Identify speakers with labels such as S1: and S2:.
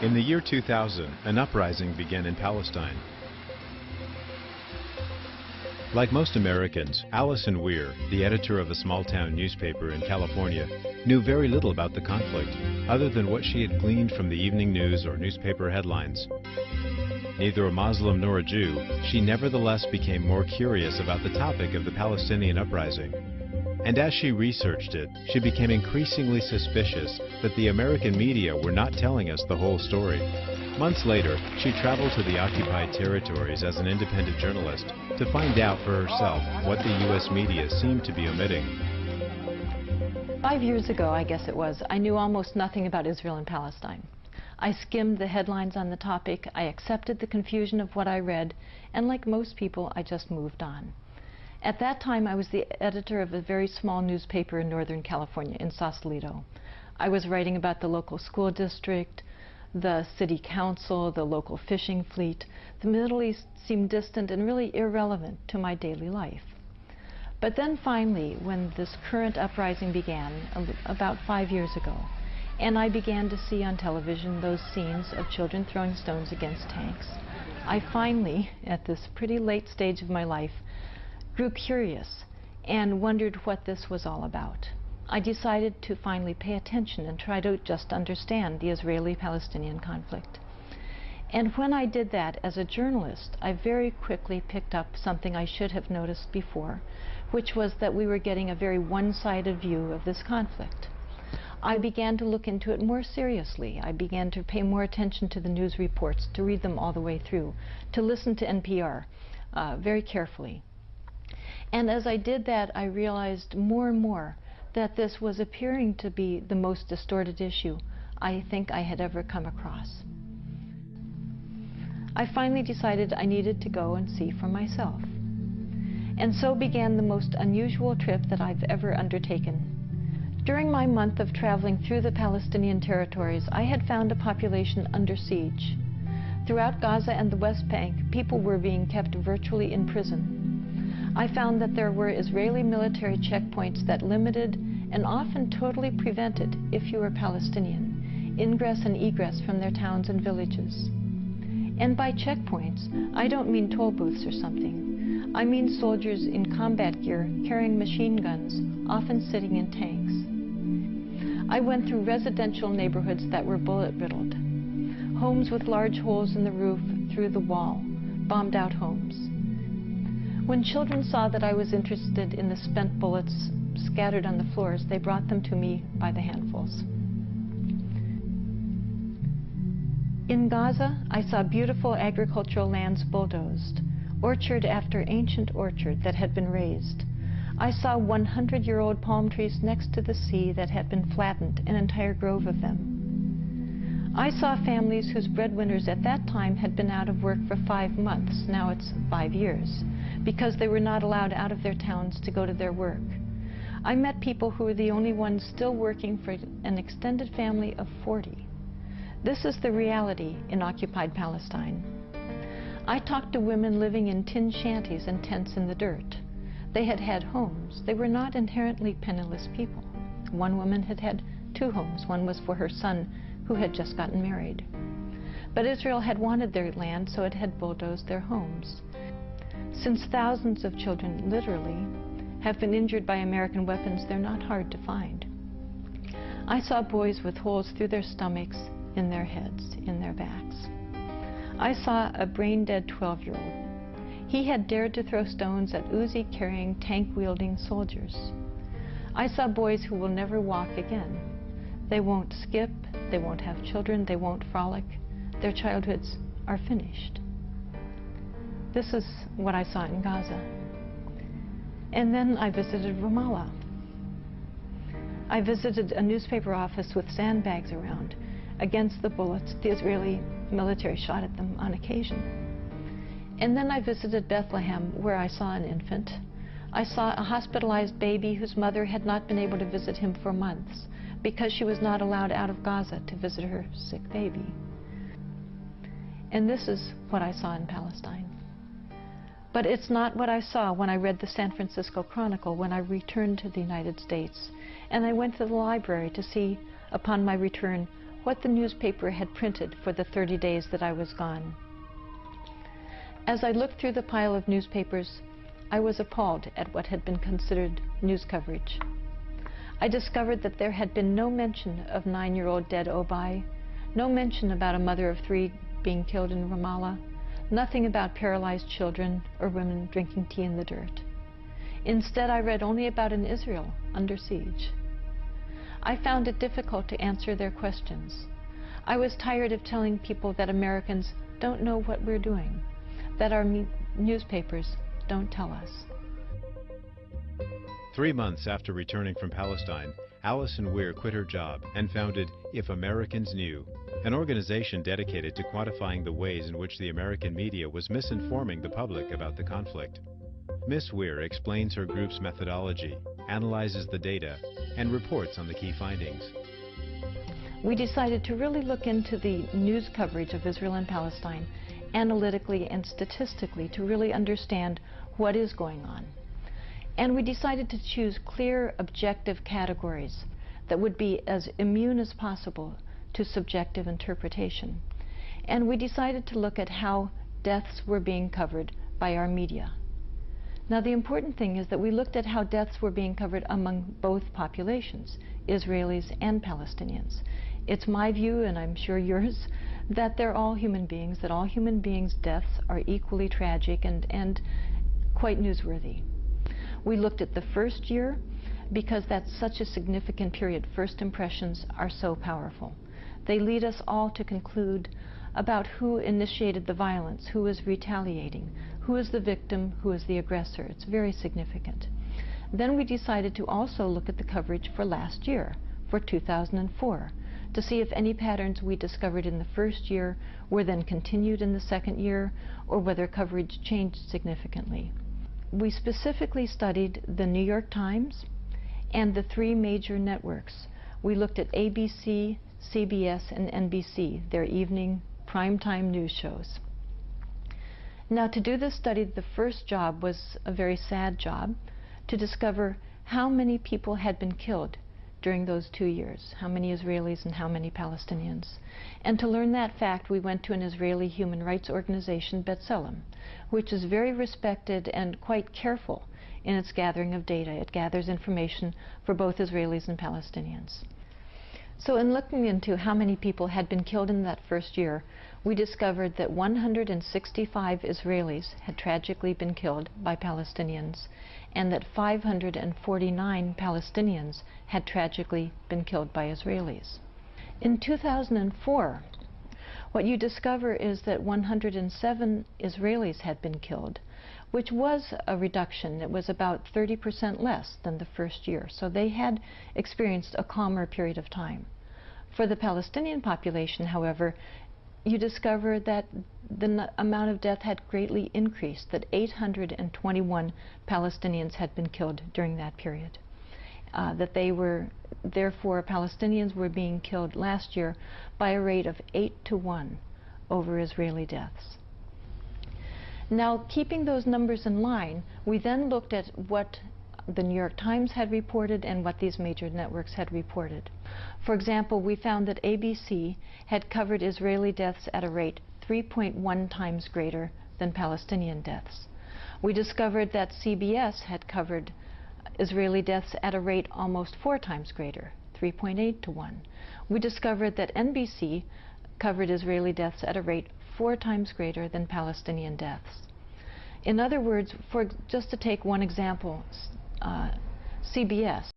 S1: In the year 2000, an uprising began in Palestine. Like most Americans, Allison Weir, the editor of a small-town newspaper in California, knew very little about the conflict, other than what she had gleaned from the evening news or newspaper headlines. Neither a Muslim nor a Jew, she nevertheless became more curious about the topic of the Palestinian uprising. And as she researched it, she became increasingly suspicious that the American media were not telling us the whole story. Months later, she traveled to the occupied territories as an independent journalist to find out for herself what the U.S. media seemed to be omitting.
S2: 5 years ago, I guess it was, I knew almost nothing about Israel and Palestine. I skimmed the headlines on the topic, I accepted the confusion of what I read, and like most people, I just moved on. At that time, I was the editor of a very small newspaper in Northern California, in Sausalito. I was writing about the local school district, the city council, the local fishing fleet. The Middle East seemed distant and really irrelevant to my daily life. But then finally, when this current uprising began, about 5 years ago, and I began to see on television those scenes of children throwing stones against tanks, I finally, at this pretty late stage of my life, grew curious and wondered what this was all about. I decided to finally pay attention and try to just understand the Israeli-Palestinian conflict. And when I did that as a journalist, I very quickly picked up something I should have noticed before, which was that we were getting a very one-sided view of this conflict. I began to look into it more seriously. I began to pay more attention to the news reports, to read them all the way through, to listen to NPR very carefully. And as I did that, I realized more and more that this was appearing to be the most distorted issue I think I had ever come across. I finally decided I needed to go and see for myself. And so began the most unusual trip that I've ever undertaken. During my month of traveling through the Palestinian territories, I had found a population under siege. Throughout Gaza and the West Bank, people were being kept virtually in prison. I found that there were Israeli military checkpoints that limited and often totally prevented, if you were Palestinian, ingress and egress from their towns and villages. And by checkpoints, I don't mean toll booths or something. I mean soldiers in combat gear carrying machine guns, often sitting in tanks. I went through residential neighborhoods that were bullet-riddled, homes with large holes in the roof through the wall, bombed-out homes. When children saw that I was interested in the spent bullets scattered on the floors, they brought them to me by the handfuls. In Gaza, I saw beautiful agricultural lands bulldozed, orchard after ancient orchard that had been razed. I saw 100-year-old palm trees next to the sea that had been flattened, an entire grove of them. I saw families whose breadwinners at that time had been out of work for 5 months, now it's 5 years, because they were not allowed out of their towns to go to their work. I met people who were the only ones still working for an extended family of 40. This is the reality in occupied Palestine. I talked to women living in tin shanties and tents in the dirt. They had had homes. They were not inherently penniless people. One woman had had 2 homes. One was for her son, who had just gotten married. But Israel had wanted their land, so it had bulldozed their homes. Since thousands of children, literally, have been injured by American weapons, they're not hard to find. I saw boys with holes through their stomachs, in their heads, in their backs. I saw a brain-dead 12-year-old. He had dared to throw stones at Uzi-carrying, tank-wielding soldiers. I saw boys who will never walk again. They won't skip, they won't have children, they won't frolic. Their childhoods are finished. This is what I saw in Gaza. And then I visited Ramallah. I visited a newspaper office with sandbags around against the bullets the Israeli military shot at them on occasion. And then I visited Bethlehem, where I saw an infant. I saw a hospitalized baby whose mother had not been able to visit him for months because she was not allowed out of Gaza to visit her sick baby. And this is what I saw in Palestine. But it's not what I saw when I read the San Francisco Chronicle when I returned to the United States. And I went to the library to see, upon my return, what the newspaper had printed for the 30 days that I was gone. As I looked through the pile of newspapers, I was appalled at what had been considered news coverage. I discovered that there had been no mention of 9-year-old dead Obai, no mention about a mother of 3 being killed in Ramallah, nothing about paralyzed children or women drinking tea in the dirt. Instead, I read only about an Israel under siege. I found it difficult to answer their questions. I was tired of telling people that Americans don't know what we're doing, that our newspapers don't tell us.
S1: 3 months after returning from Palestine, Alison Weir quit her job and founded If Americans Knew, an organization dedicated to quantifying the ways in which the American media was misinforming the public about the conflict. Ms. Weir explains her group's methodology, analyzes the data, and reports on the key findings.
S2: We decided to really look into the news coverage of Israel and Palestine analytically and statistically to really understand what is going on. And we decided to choose clear, objective categories that would be as immune as possible to subjective interpretation. And we decided to look at how deaths were being covered by our media. Now, the important thing is that we looked at how deaths were being covered among both populations, Israelis and Palestinians. It's my view, and I'm sure yours, that they're all human beings, that all human beings' deaths are equally tragic and quite newsworthy. We looked at the first year because that's such a significant period. First impressions are so powerful. They lead us all to conclude about who initiated the violence, who is retaliating, who is the victim, who is the aggressor. It's very significant. Then we decided to also look at the coverage for last year, for 2004, to see if any patterns we discovered in the first year were then continued in the second year, or whether coverage changed significantly. We specifically studied the New York Times and the 3 major networks. We looked at ABC, CBS, and NBC, their evening primetime news shows. Now, to do this study, the first job was a very sad job, to discover how many people had been killed during those 2 years, how many Israelis and how many Palestinians. And to learn that fact, we went to an Israeli human rights organization, B'Tselem, which is very respected and quite careful in its gathering of data. It gathers information for both Israelis and Palestinians. So in looking into how many people had been killed in that first year, we discovered that 165 Israelis had tragically been killed by Palestinians, and that 549 Palestinians had tragically been killed by Israelis. In 2004, what you discover is that 107 Israelis had been killed, which was a reduction. It was about 30% less than the first year. So they had experienced a calmer period of time. For the Palestinian population, however, you discover that the amount of death had greatly increased, that 821 Palestinians had been killed during that period. That they were, therefore, Palestinians were being killed last year by a rate of 8-to-1 over Israeli deaths. Now, keeping those numbers in line, we then looked at what the New York Times had reported and what these major networks had reported. For example, we found that ABC had covered Israeli deaths at a rate 3.1 times greater than Palestinian deaths. We discovered that CBS had covered Israeli deaths at a rate almost 4 times greater, 3.8-to-1. We discovered that NBC covered Israeli deaths at a rate 4 times greater than Palestinian deaths. In other words, just to take one example, CBS